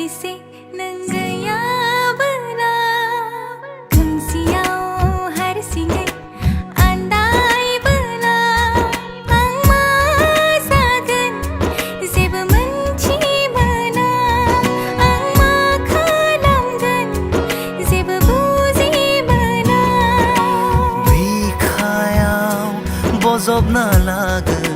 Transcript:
से नंगया बना Kumsiyaw har singai andai bana ang masagan zeb manchi bana ang makhalamgan zeb buzi bana Bikhayaw bozob na lagan